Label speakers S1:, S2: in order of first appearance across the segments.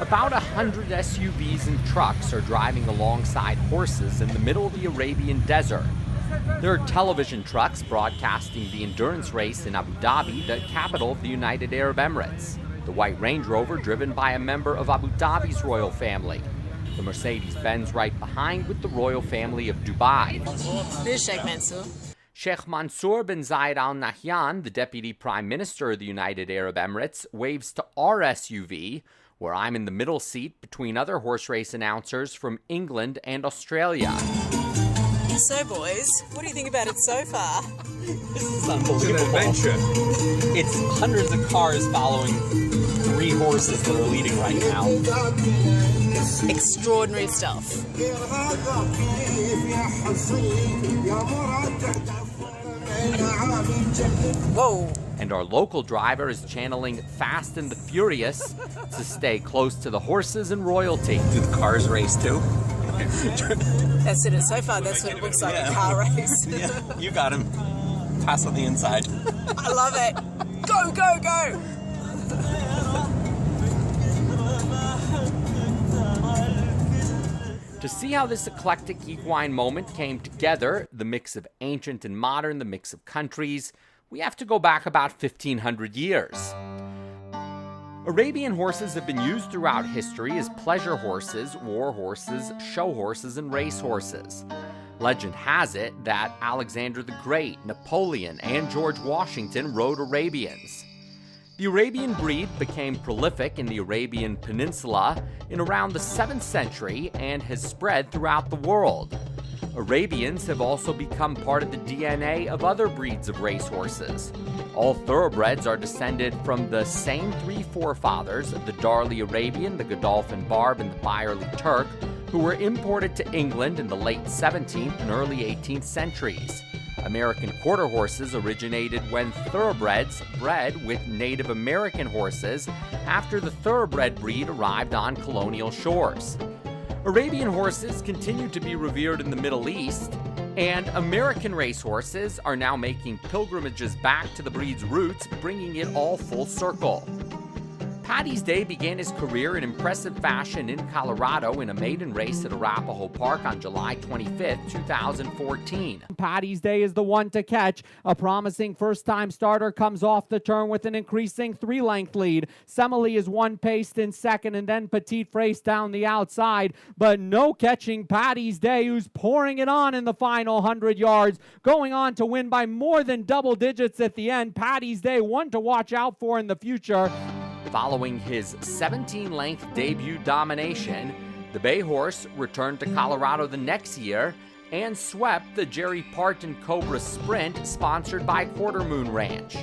S1: About 100 SUVs and trucks are driving alongside horses in the middle of the Arabian desert. There are television trucks broadcasting the endurance race in Abu Dhabi, the capital of the United Arab Emirates. The white Range Rover driven by a member of Abu Dhabi's royal family. The Mercedes-Benz right behind with the royal family of Dubai.
S2: This is Sheikh Mansour.
S1: Sheikh Mansour bin Zayed Al Nahyan, the Deputy Prime Minister of the United Arab Emirates, waves to our SUV, where I'm in the middle seat between other horse race announcers from England and Australia.
S2: So, boys, what do you think about it so far?
S1: This is unbelievable. It's an adventure. It's hundreds of cars following 3 horses that are leading right now.
S2: Extraordinary stuff. Whoa.
S1: And our local driver is channeling Fast and the Furious to stay close to the horses and royalty.
S3: Do the cars race too?
S2: That's it. So far, that's what it looks like, a car race.
S3: Yeah, you got him. Pass on the inside.
S2: I love it. Go, go, go.
S1: To see how this eclectic equine moment came together, the mix of ancient and modern, the mix of countries, we have to go back about 1,500 years. Arabian horses have been used throughout history as pleasure horses, war horses, show horses, and race horses. Legend has it that Alexander the Great, Napoleon, and George Washington rode Arabians. The Arabian breed became prolific in the Arabian Peninsula in around the 7th century and has spread throughout the world. Arabians have also become part of the DNA of other breeds of racehorses. All thoroughbreds are descended from the same 3 forefathers, the Darley Arabian, the Godolphin Barb, and the Byerly Turk, who were imported to England in the late 17th and early 18th centuries. American quarter horses originated when thoroughbreds bred with Native American horses after the thoroughbred breed arrived on colonial shores. Arabian horses continue to be revered in the Middle East, and American racehorses are now making pilgrimages back to the breed's roots, bringing it all full circle. Paddy's Day began his career in impressive fashion in Colorado in a maiden race at Arapahoe Park on July 25, 2014.
S4: Paddy's Day is the one to catch. A promising first-time starter comes off the turn with an increasing 3-length lead. Semele is 1 paced in second, and then Petit Frace down the outside. But no catching Paddy's Day, who's pouring it on in the final 100 yards, going on to win by more than double digits at the end. Paddy's Day, one to watch out for in the future.
S1: Following his 17-length debut domination, the bay horse returned to Colorado the next year and swept the Jerry Parton Cobra Sprint sponsored by Quarter Moon Ranch,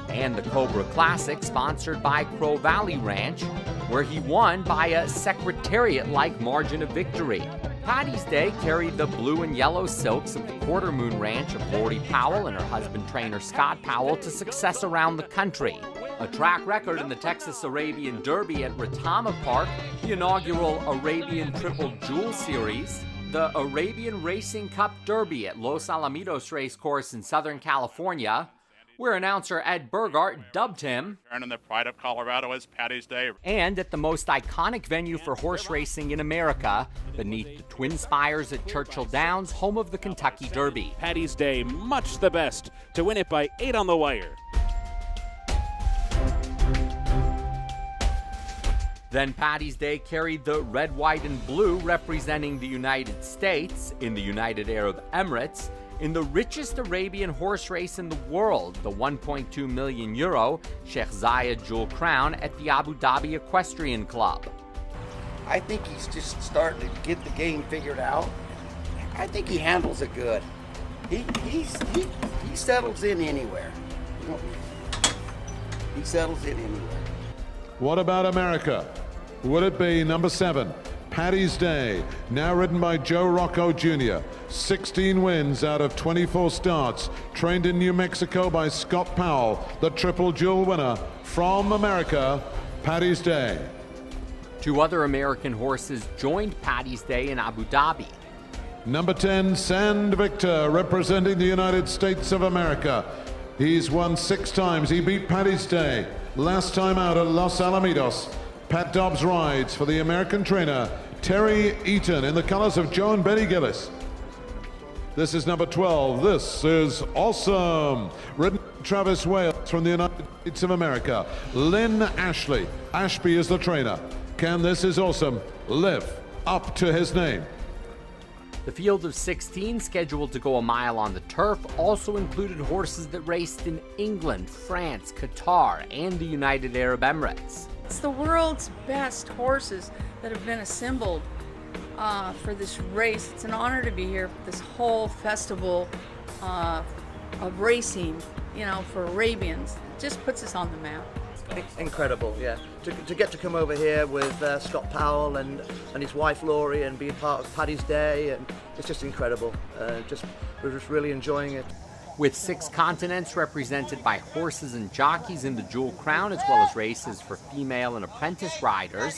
S1: and the Cobra Classic sponsored by Crow Valley Ranch, where he won by a secretariat-like margin of victory. Paddy's Day carried the blue and yellow silks of the Quarter Moon Ranch of Lordy Powell and her husband trainer Scott Powell to success around the country. A track record in the Texas Arabian Derby at Retama Park, the inaugural Arabian Triple Jewel Series, the Arabian Racing Cup Derby at Los Alamitos Racecourse in Southern California, where announcer Ed Burgart dubbed him,
S5: and the pride of Colorado is Paddy's Day.
S1: And at the most iconic venue for horse racing in America, beneath the Twin Spires at Churchill Downs, home of the Kentucky Derby.
S6: Paddy's Day, much the best, to win it by 8 on the wire.
S1: Then Paddy's Day carried the red, white, and blue representing the United States in the United Arab Emirates in the richest Arabian horse race in the world, the 1.2 million euro Sheikh Zayed Jewel Crown at the Abu Dhabi Equestrian Club.
S7: I think he's just starting to get the game figured out. I think he handles it good. He settles in anywhere. He settles in anywhere.
S8: What about America? Would it be number 7, Paddy's Day, now ridden by Joe Rocco Jr., 16 wins out of 24 starts, trained in New Mexico by Scott Powell, the Triple Jewel winner from America, Paddy's Day.
S1: 2 other American horses joined Paddy's Day in Abu Dhabi.
S8: Number 10, Sand Victor, representing the United States of America. He's won 6 times. He beat Paddy's Day last time out at Los Alamitos. Pat Dobbs rides for the American trainer, Terry Eaton, in the colors of Joe and Betty Gillis. This is number 12. This is Awesome. Ridden Travis Wales from the United States of America. Lynn Ashley. Ashby is the trainer. Can This Is Awesome live up to his name?
S1: The field of 16, scheduled to go a mile on the turf, also included horses that raced in England, France, Qatar, and the United Arab Emirates.
S9: It's the world's best horses that have been assembled for this race. It's an honor to be here for this whole festival of racing, you know, for Arabians. It just puts us on the map.
S10: Incredible, yeah. To get to come over here with Scott Powell and his wife Laurie and being part of Paddy's Day, and it's just incredible. We're just really enjoying it.
S1: With 6 continents represented by horses and jockeys in the Jewel Crown, as well as races for female and apprentice riders,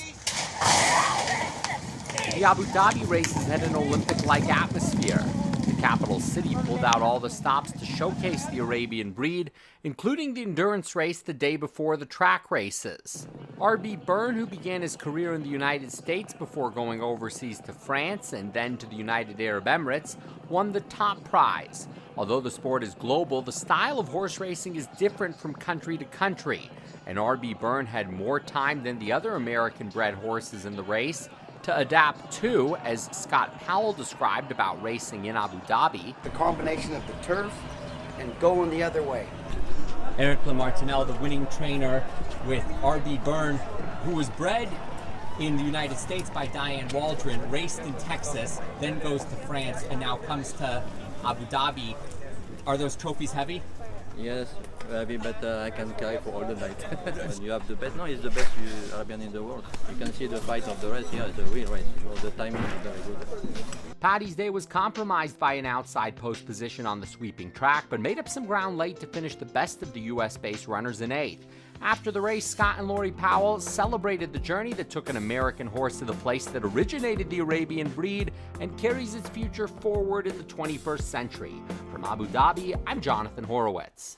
S1: the Abu Dhabi races had an Olympic-like atmosphere. The capital city pulled out all the stops to showcase the Arabian breed, including the endurance race the day before the track races. R.B. Byrne, who began his career in the United States before going overseas to France and then to the United Arab Emirates, won the top prize. Although the sport is global, the style of horse racing is different from country to country, and R.B. Byrne had more time than the other American-bred horses in the race to adapt to, as Scott Powell described about racing in Abu Dhabi.
S7: The combination of the turf and going the other way.
S11: Eric Lamartinelle, the winning trainer with R.B. Byrne, who was bred in the United States by Diane Waldron, raced in Texas, then goes to France, and now comes to Abu Dhabi. Are those trophies heavy?
S12: Yes, heavy, but I can carry for all the night. When you have the best, no, it's the best Arabian in the world. You can see the fight of the race here, it's a real race. All the timing is very good.
S1: Paddy's Day was compromised by an outside post position on the sweeping track, but made up some ground late to finish the best of the U.S.-based runners in 8th. After the race, Scott and Laurie Powell celebrated the journey that took an American horse to the place that originated the Arabian breed and carries its future forward in the 21st century. From Abu Dhabi, I'm Jonathan Horowitz.